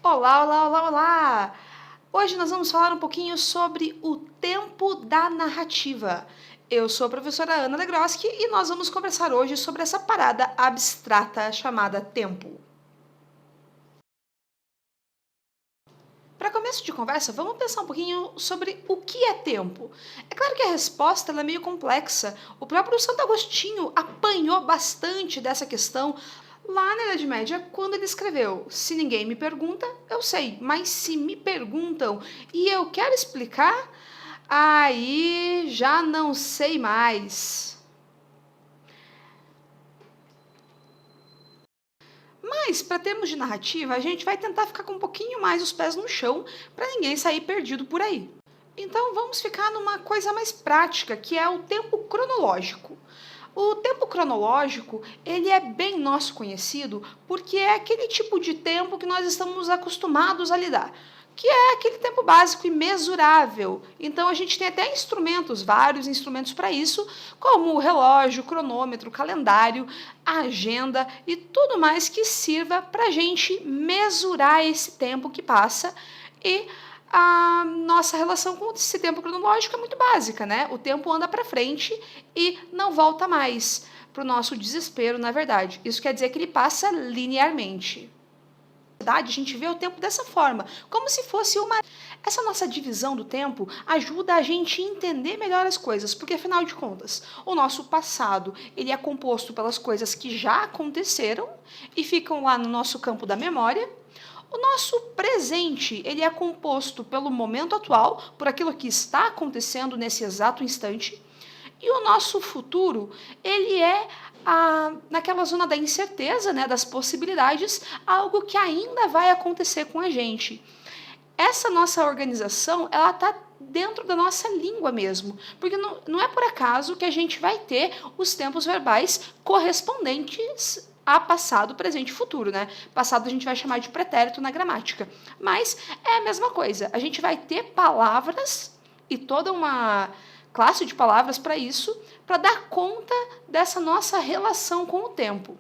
Olá, olá, olá, olá! Hoje nós vamos falar um pouquinho sobre o tempo da narrativa. Eu sou a professora Ana Legroski e nós vamos conversar hoje sobre essa parada abstrata chamada tempo. Para começo de conversa, vamos pensar um pouquinho sobre o que é tempo. É claro que a resposta ela é meio complexa. O próprio Santo Agostinho apanhou bastante dessa questão lá na Idade Média, quando ele escreveu: Se ninguém me pergunta, eu sei, mas se me perguntam e eu quero explicar, aí já não sei mais. Mas, para termos de narrativa, a gente vai tentar ficar com um pouquinho mais os pés no chão para ninguém sair perdido por aí. Então, vamos ficar numa coisa mais prática, que é o tempo cronológico. O tempo cronológico, ele é bem nosso conhecido porque é aquele tipo de tempo que nós estamos acostumados a lidar, que é aquele tempo básico e mesurável. Então a gente tem até instrumentos, vários instrumentos para isso, como o relógio, o cronômetro, o calendário, a agenda e tudo mais que sirva para a gente mesurar esse tempo que passa. E a nossa relação com esse tempo cronológico é muito básica, né? O tempo anda para frente e não volta mais, para o nosso desespero, na verdade. Isso quer dizer que ele passa linearmente. Na verdade, a gente vê o tempo dessa forma, como se fosse uma... Essa nossa divisão do tempo ajuda a gente a entender melhor as coisas, porque afinal de contas, o nosso passado ele é composto pelas coisas que já aconteceram e ficam lá no nosso campo da memória. O nosso presente ele é composto pelo momento atual, por aquilo que está acontecendo nesse exato instante, e o nosso futuro ele é naquela zona da incerteza, né, das possibilidades, algo que ainda vai acontecer com a gente. Essa nossa organização, ela está dentro da nossa língua mesmo, porque não é por acaso que a gente vai ter os tempos verbais correspondentes a passado, presente e futuro, né? Passado a gente vai chamar de pretérito na gramática, mas é a mesma coisa. A gente vai ter palavras e toda uma classe de palavras para isso, para dar conta dessa nossa relação com o tempo.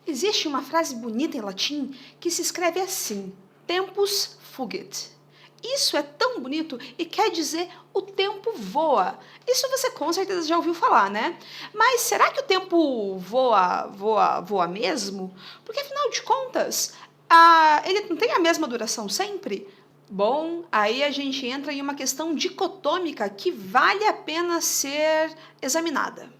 Existe uma frase bonita em latim que se escreve assim: tempus fugit. Isso é tão bonito e quer dizer o tempo voa. Isso você com certeza já ouviu falar, né? Mas será que o tempo voa mesmo? Porque afinal de contas, ele não tem a mesma duração sempre? Bom, aí a gente entra em uma questão dicotômica que vale a pena ser examinada.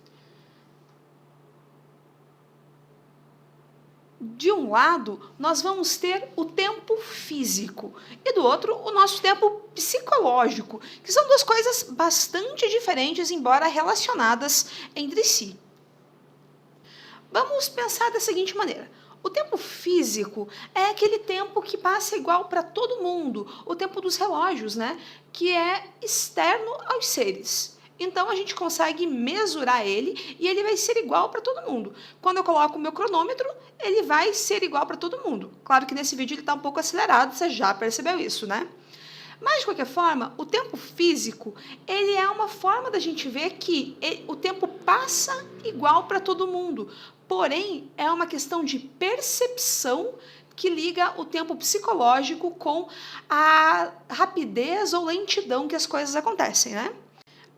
De um lado, nós vamos ter o tempo físico e do outro, o nosso tempo psicológico, que são duas coisas bastante diferentes, embora relacionadas entre si. Vamos pensar da seguinte maneira: o tempo físico é aquele tempo que passa igual para todo mundo, o tempo dos relógios, né? Que é externo aos seres. Então a gente consegue mesurar ele e ele vai ser igual para todo mundo. Quando eu coloco o meu cronômetro, ele vai ser igual para todo mundo. Claro que nesse vídeo ele está um pouco acelerado, você já percebeu isso, né? Mas, de qualquer forma, o tempo físico, ele é uma forma da gente ver que o tempo passa igual para todo mundo. Porém, é uma questão de percepção que liga o tempo psicológico com a rapidez ou lentidão que as coisas acontecem, né?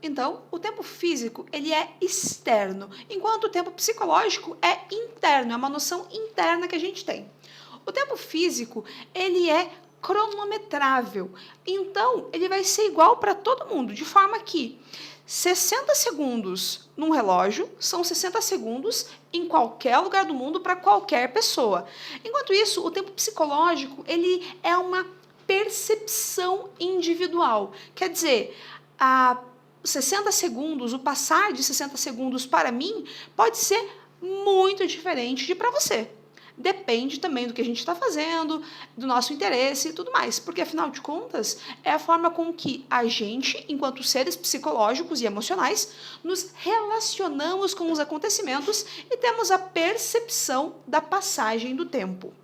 Então, o tempo físico, ele é externo, enquanto o tempo psicológico é interno, é uma noção interna que a gente tem. O tempo físico, ele é cronometrável. Então, ele vai ser igual para todo mundo, de forma que 60 segundos num relógio são 60 segundos em qualquer lugar do mundo para qualquer pessoa. Enquanto isso, o tempo psicológico, ele é uma percepção individual. Quer dizer, a 60 segundos, o passar de 60 segundos para mim pode ser muito diferente de para você. Depende também do que a gente está fazendo, do nosso interesse e tudo mais, porque afinal de contas é a forma com que a gente, enquanto seres psicológicos e emocionais, nos relacionamos com os acontecimentos e temos a percepção da passagem do tempo.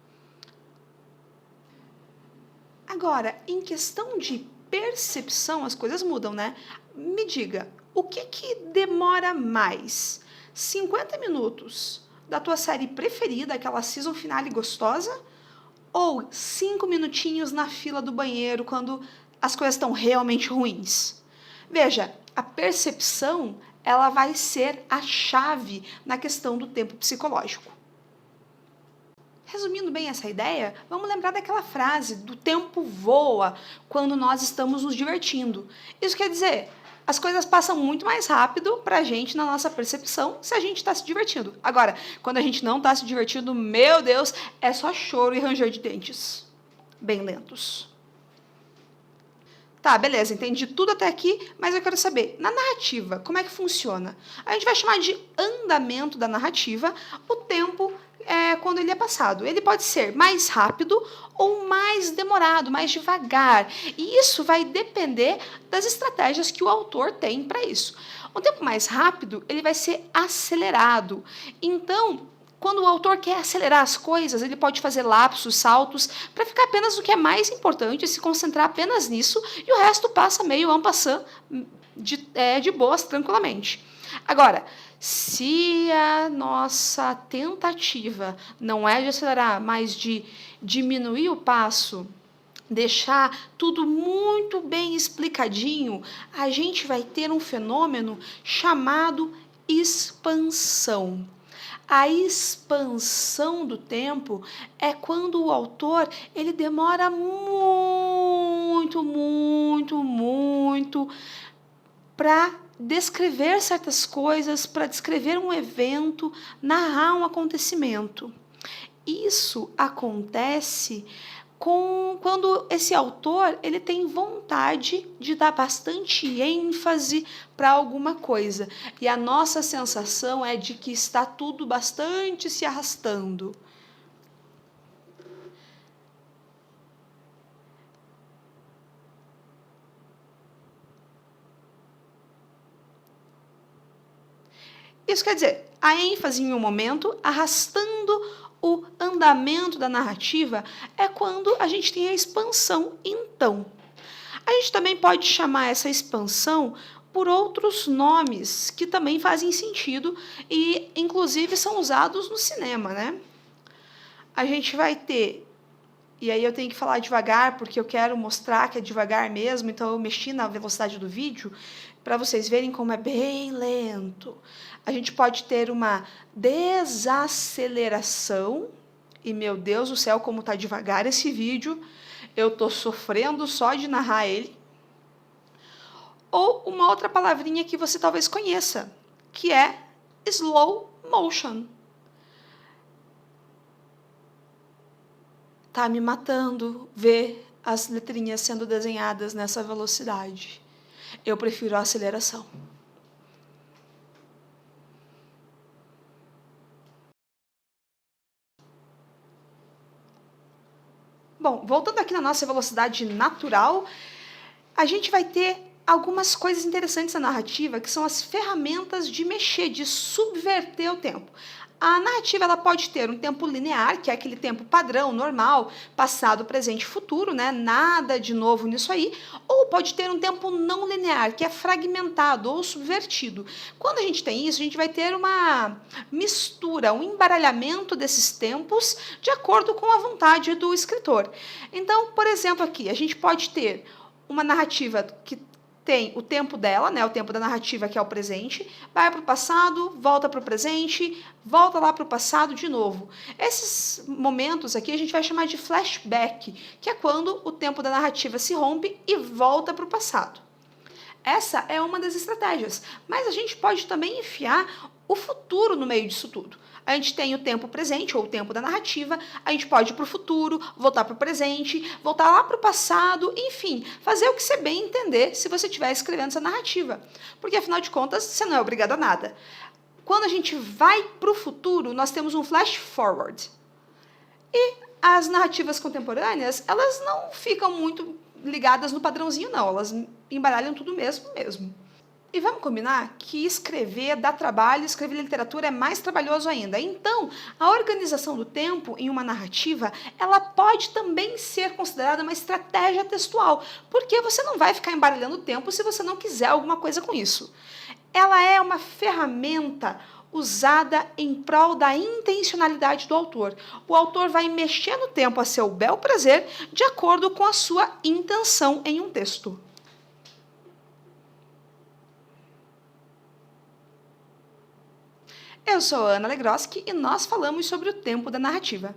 Agora, em questão de percepção, as coisas mudam, né? Me diga, o que demora mais? 50 minutos da tua série preferida, aquela season finale gostosa, Ou 5 minutinhos na fila do banheiro quando as coisas estão realmente ruins. Veja, a percepção ela vai ser a chave na questão do tempo psicológico. Resumindo bem essa ideia, vamos lembrar daquela frase do tempo voa quando nós estamos nos divertindo. Isso quer dizer, as coisas passam muito mais rápido para a gente na nossa percepção se a gente está se divertindo. Agora, quando a gente não está se divertindo, meu Deus, é só choro e ranger de dentes. Bem lentos. Tá, beleza, entendi tudo até aqui, mas eu quero saber, na narrativa, como é que funciona? A gente vai chamar de andamento da narrativa o tempo quando ele é passado. Ele pode ser mais rápido ou mais demorado, mais devagar. E isso vai depender das estratégias que o autor tem para isso. Um tempo mais rápido, ele vai ser acelerado. Então, quando o autor quer acelerar as coisas, ele pode fazer lapsos, saltos, para ficar apenas no que é mais importante, se concentrar apenas nisso, e o resto passa meio en passant, de boas, tranquilamente. Agora, se a nossa tentativa não é de acelerar, mas de diminuir o passo, deixar tudo muito bem explicadinho, a gente vai ter um fenômeno chamado expansão. A expansão do tempo é quando o autor ele demora muito para descrever certas coisas, para descrever um evento, narrar um acontecimento. Isso acontece quando esse autor ele tem vontade de dar bastante ênfase para alguma coisa. E a nossa sensação é de que está tudo bastante se arrastando. Isso quer dizer, a ênfase em um momento, arrastando o andamento da narrativa, é quando a gente tem a expansão. Então, a gente também pode chamar essa expansão por outros nomes que também fazem sentido e, inclusive, são usados no cinema, né? A gente vai ter, e aí eu tenho que falar devagar porque eu quero mostrar que é devagar mesmo, então eu mexi na velocidade do vídeo para vocês verem como é bem lento. A gente pode ter uma desaceleração, e meu Deus do céu, como está devagar esse vídeo, eu estou sofrendo só de narrar ele. Ou uma outra palavrinha que você talvez conheça, que é slow motion. Tá me matando ver as letrinhas sendo desenhadas nessa velocidade. Eu prefiro a aceleração. Bom, voltando aqui na nossa velocidade natural, a gente vai ter algumas coisas interessantes na narrativa, que são as ferramentas de mexer, de subverter o tempo. A narrativa ela pode ter um tempo linear, que é aquele tempo padrão, normal, passado, presente e futuro, né? Nada de novo nisso aí. Ou pode ter um tempo não linear, que é fragmentado ou subvertido. Quando a gente tem isso, a gente vai ter uma mistura, um embaralhamento desses tempos de acordo com a vontade do escritor. Então, por exemplo, aqui, a gente pode ter uma narrativa que tem o tempo dela, né, o tempo da narrativa, que é o presente, vai para o passado, volta para o presente, volta lá para o passado de novo. Esses momentos aqui a gente vai chamar de flashback, que é quando o tempo da narrativa se rompe e volta para o passado. Essa é uma das estratégias, mas a gente pode também enfiar o futuro no meio disso tudo. A gente tem o tempo presente, ou o tempo da narrativa, a gente pode ir para o futuro, voltar para o presente, voltar lá para o passado, enfim, fazer o que você bem entender se você estiver escrevendo essa narrativa. Porque, afinal de contas, você não é obrigado a nada. Quando a gente vai para o futuro, nós temos um flash forward. E as narrativas contemporâneas, elas não ficam muito ligadas no padrãozinho, não. Elas embaralham tudo mesmo. E vamos combinar que escrever dá trabalho, escrever literatura é mais trabalhoso ainda. Então, a organização do tempo em uma narrativa, ela pode também ser considerada uma estratégia textual, porque você não vai ficar embaralhando o tempo se você não quiser alguma coisa com isso. Ela é uma ferramenta usada em prol da intencionalidade do autor. O autor vai mexer no tempo a seu bel prazer, de acordo com a sua intenção em um texto. Eu sou a Ana Legroski e nós falamos sobre o tempo da narrativa.